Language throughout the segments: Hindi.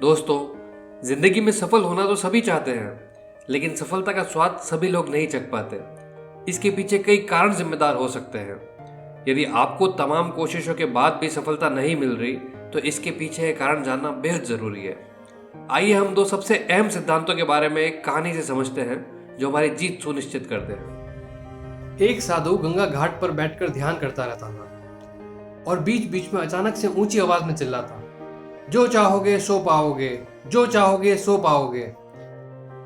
दोस्तों, जिंदगी में सफल होना तो सभी चाहते हैं, लेकिन सफलता का स्वाद सभी लोग नहीं चख पाते। इसके पीछे कई कारण जिम्मेदार हो सकते हैं। यदि आपको तमाम कोशिशों के बाद भी सफलता नहीं मिल रही, तो इसके पीछे ये कारण जानना बेहद जरूरी है। आइए हम दो सबसे अहम सिद्धांतों के बारे में एक कहानी से समझते हैं, जो हमारी जीत सुनिश्चित करते हैं। एक साधु गंगा घाट पर बैठकर ध्यान करता रहता था और बीच बीच में अचानक से ऊंची आवाज में चिल्लाता, जो चाहोगे सो पाओगे, जो चाहोगे सो पाओगे।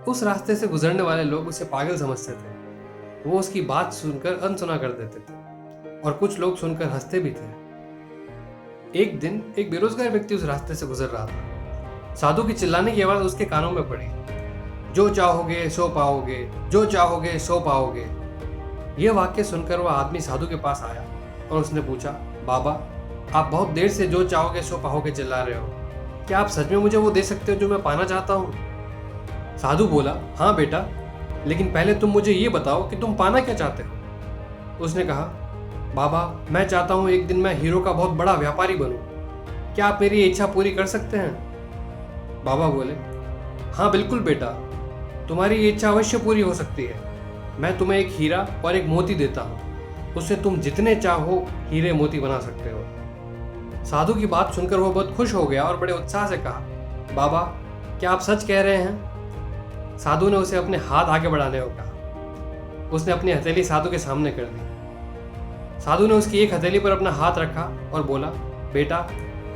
उस रास्ते से गुजरने वाले लोग उसे पागल समझते थे। वो उसकी बात सुनकर अनसुना कर देते थे और कुछ लोग सुनकर हंसते भी थे। एक दिन एक बेरोजगार व्यक्ति उस रास्ते से गुजर रहा था। साधु की चिल्लाने की आवाज उसके कानों में पड़ी, जो चाहोगे सो पाओगे, जो चाहोगे सो पाओगे। यह वाक्य सुनकर वह आदमी साधु के पास आया और उसने पूछा, बाबा, आप बहुत देर से जो चाहोगे सो पाओगे चिल्ला रहे हो। क्या आप सच में मुझे वो दे सकते हो जो मैं पाना चाहता हूँ? साधु बोला, हाँ बेटा, लेकिन पहले तुम मुझे ये बताओ कि तुम पाना क्या चाहते हो। उसने कहा, बाबा, मैं चाहता हूँ एक दिन मैं हीरो का बहुत बड़ा व्यापारी बनूं। क्या आप मेरी इच्छा पूरी कर सकते हैं? बाबा बोले, हाँ बिल्कुल बेटा, तुम्हारी ये इच्छा अवश्य पूरी हो सकती है। मैं तुम्हें एक हीरा और एक मोती देता हूँ, उससे तुम जितने चाहो हीरे मोती बना सकते हो। साधु की बात सुनकर वो बहुत खुश हो गया और बड़े उत्साह से कहा, बाबा, क्या आप सच कह रहे हैं? साधु ने उसे अपने हाथ आगे बढ़ाने को कहा। उसने अपनी हथेली साधु के सामने कर दी। साधु ने उसकी एक हथेली पर अपना हाथ रखा और बोला, बेटा,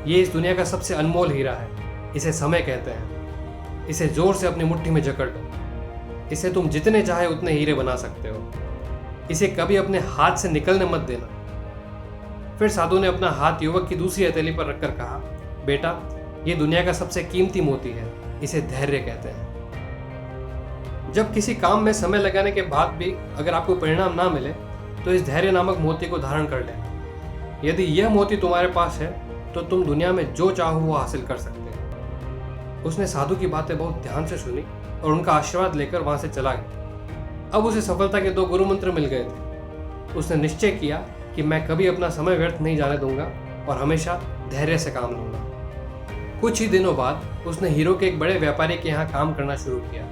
ये इस दुनिया का सबसे अनमोल हीरा है। इसे समय कहते हैं। इसे जोर से अपनी मुट्ठी में जकड़ लो। इसे तुम जितने चाहे उतने हीरे बना सकते हो। इसे कभी अपने हाथ से निकलने मत देना। फिर साधु ने अपना हाथ युवक की दूसरी हथेली पर रखकर कहा, बेटा, ये दुनिया का सबसे कीमती मोती है। इसे धैर्य कहते हैं। जब किसी काम में समय लगाने के बाद भी अगर आपको परिणाम ना मिले, तो इस धैर्य नामक मोती को धारण कर लेना। यदि यह मोती तुम्हारे पास है, तो तुम दुनिया में जो चाहो वो हासिल कर सकते हो। उसने साधु की बातें बहुत ध्यान से सुनी और उनका आशीर्वाद लेकर वहां से चला गया। अब उसे सफलता के 2 गुरु मंत्र मिल गए थे। उसने निश्चय किया कि मैं कभी अपना समय व्यर्थ नहीं जाने दूंगा और हमेशा धैर्य से काम लूंगा। कुछ ही दिनों बाद उसने हीरो के एक बड़े व्यापारी के यहाँ काम करना शुरू किया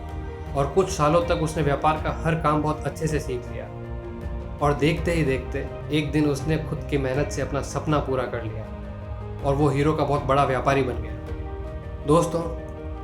और कुछ सालों तक उसने व्यापार का हर काम बहुत अच्छे से सीख लिया। और देखते ही देखते एक दिन उसने खुद की मेहनत से अपना सपना पूरा कर लिया और वो हीरो का बहुत बड़ा व्यापारी बन गया। दोस्तों,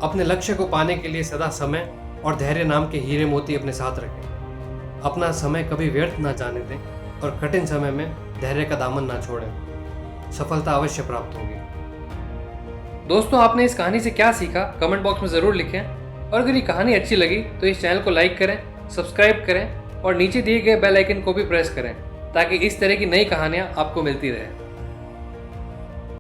अपने लक्ष्य को पाने के लिए सदा समय और धैर्य नाम के हीरे मोती अपने साथ रखें। अपना समय कभी व्यर्थ ना जाने दें और कठिन समय में धैर्य का दामन ना छोड़ें। सफलता अवश्य प्राप्त होगी। दोस्तों, आपने इस कहानी से क्या सीखा, कमेंट बॉक्स में ज़रूर लिखें। और अगर ये कहानी अच्छी लगी तो इस चैनल को लाइक करें, सब्सक्राइब करें और नीचे दिए गए बेल आइकन को भी प्रेस करें, ताकि इस तरह की नई कहानियाँ आपको मिलती रहें।